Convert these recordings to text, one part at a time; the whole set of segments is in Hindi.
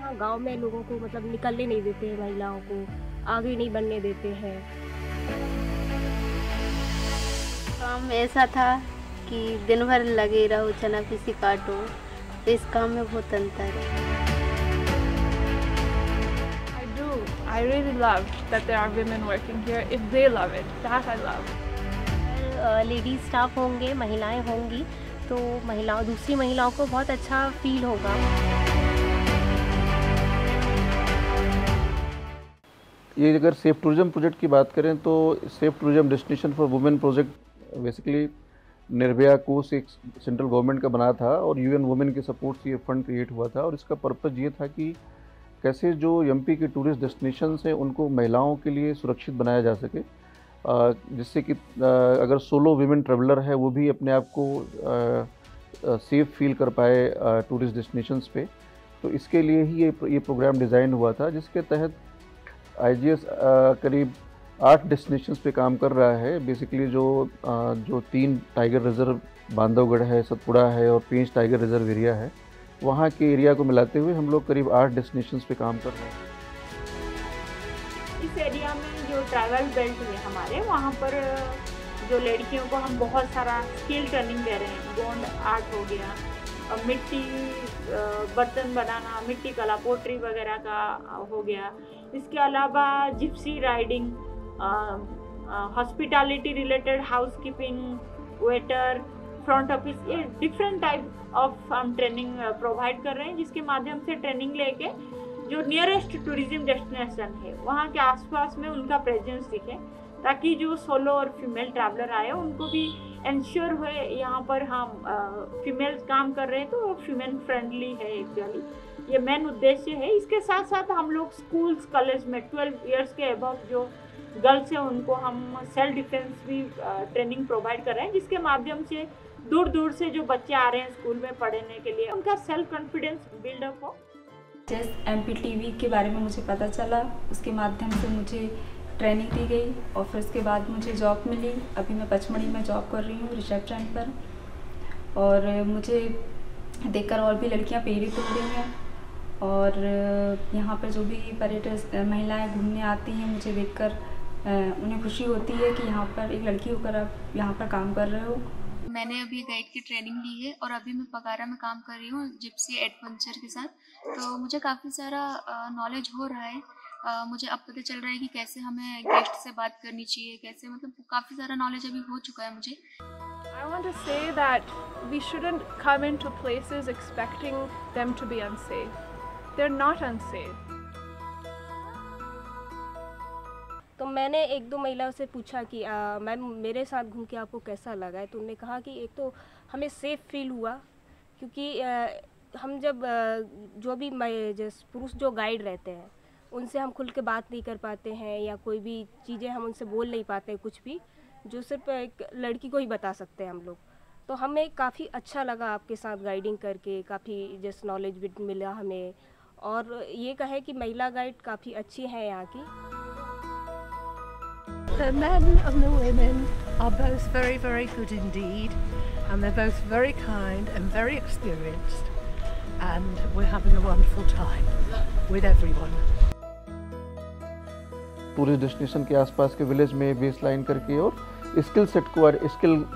यहाँ गांव में लोगों को मतलब निकलने नहीं देते हैं, महिलाओं को आगे नहीं बढ़ने देते हैं। काम ऐसा था कि दिन भर लगे रहो, चना पीसी काटो, तो इस काम में बहुत अंतर है। I really love that there are women working here. If they love it, that I love. Ladies staff होंगे, महिलाएं होंगी, तो दूसरी महिलाओं को बहुत अच्छा फील होगा। ये अगर सेफ टूरिज्म प्रोजेक्ट की बात करें तो safe tourism destination for women project basically Nirbhaya कोष एक सेंट्रल गवर्नमेंट का बना था और यूएन वुमेन के सपोर्ट से ये फंड क्रिएट हुआ था। और इसका पर्पज़ ये था कि कैसे जो एमपी के टूरिस्ट डेस्टिनेशंस हैं उनको महिलाओं के लिए सुरक्षित बनाया जा सके, जिससे कि अगर सोलो वीमेन ट्रैवलर है वो भी अपने आप को सेफ फील कर पाए टूरिस्ट डेस्टिनेशंस पे। तो इसके लिए ही ये प्रोग्राम डिज़ाइन हुआ था, जिसके तहत आईजीएस करीब 8 डेस्टिनेशंस पे काम कर रहा है। बेसिकली जो 3 टाइगर रिजर्व बांधवगढ़ है, सतपुड़ा है और पेंच टाइगर रिजर्व एरिया है, वहाँ के एरिया को मिलाते हुए हम लोग करीब 8 डेस्टिनेशंस पे काम कर रहे हैं। इस एरिया में जो ट्रैवल बेल्ट है हमारे, वहाँ पर जो लड़कियों को हम बहुत सारा स्किल ट्रेनिंग दे रहे हैं। गोंड आर्ट हो गया, मिट्टी बर्तन बनाना, मिट्टी कला, पोट्री वगैरह का हो गया। इसके अलावा Gypsy riding, hospitality related, housekeeping, waiter, front office, ये डिफरेंट टाइप ऑफ हम ट्रेनिंग प्रोवाइड कर रहे हैं, जिसके माध्यम से ट्रेनिंग लेके जो नियरेस्ट टूरिज्म डेस्टिनेशन है वहाँ के आसपास में उनका प्रेजेंस दिखे, ताकि जो सोलो और फीमेल ट्रैवलर आए उनको भी इंश्योर हुए यहाँ पर हम फीमेल्स काम कर रहे हैं तो फीमेल फ्रेंडली है। एक्चुअली ये मेन उद्देश्य है। इसके साथ साथ हम लोग स्कूल्स कॉलेज में 12 इयर्स के अबव जो गर्ल्स हैं उनको हम सेल्फ डिफेंस भी ट्रेनिंग प्रोवाइड कर रहे हैं, जिसके माध्यम से दूर दूर से जो बच्चे आ रहे हैं स्कूल में पढ़ने के लिए उनका सेल्फ कॉन्फिडेंस बिल्डअप हो। जैस एमपीटीवी के बारे में मुझे पता चला, उसके माध्यम से मुझे ट्रेनिंग दी गई और फिर उसके बाद मुझे जॉब मिली। अभी मैं पचमढ़ी में जॉब कर रही हूँ रिसेप्शन पर, और मुझे देखकर और भी लड़कियाँ प्रेरित हो रही हैं। और यहाँ पर जो भी पर्यटक महिलाएं घूमने आती हैं, मुझे देखकर उन्हें खुशी होती है कि यहाँ पर एक लड़की होकर आप यहाँ पर काम कर रहे हो। मैंने अभी गाइड की ट्रेनिंग ली है और अभी मैं पकारा में काम कर रही हूँ जिप्सी एडवेंचर के साथ। तो मुझे काफ़ी सारा नॉलेज हो रहा है। मुझे अब पता चल रहा है कि कैसे हमें गेस्ट से बात करनी चाहिए, कैसे, मतलब काफ़ी सारा नॉलेज अभी हो चुका है मुझे। I want to say that we shouldn't come into places expecting them to be unsafe. They're not unsafe. तो मैंने 1-2 महिलाओं से पूछा कि मैम मेरे साथ घूम के आपको कैसा लगा है। तो उन्होंने कहा कि एक तो हमें सेफ़ फील हुआ, क्योंकि हम जब जो भी जैसे पुरुष जो गाइड रहते हैं उनसे हम खुल के बात नहीं कर पाते हैं, या कोई भी चीज़ें हम उनसे बोल नहीं पाते, कुछ भी जो सिर्फ एक लड़की को ही बता सकते हैं हम लोग। तो हमें काफ़ी अच्छा लगा आपके साथ गाइडिंग करके, काफ़ी जैसे नॉलेज भी मिला हमें। और ये कहे कि महिला गाइड काफ़ी अच्छी हैं यहाँ की। The men and the women are both very, very good indeed, and they're both very kind and very experienced, and we're having a wonderful time with everyone. Tourist destination के आसपास के विलेज में बेस लाइन करके और स्किल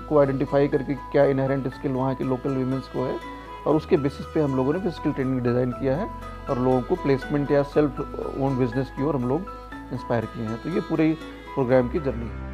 को आइडेंटिफाई करके क्या इनहेरेंट स्किल वहाँ के लोकल वीमेंस को है, और उसके बेसिस पे हम लोगों ने स्किल ट्रेनिंग डिज़ाइन किया है और लोगों को प्लेसमेंट या सेल्फ ओन बिजनेस की ओर हम लोग इंस्पायर किए हैं। तो ये पूरे प्रोग्राम की जर्नी है।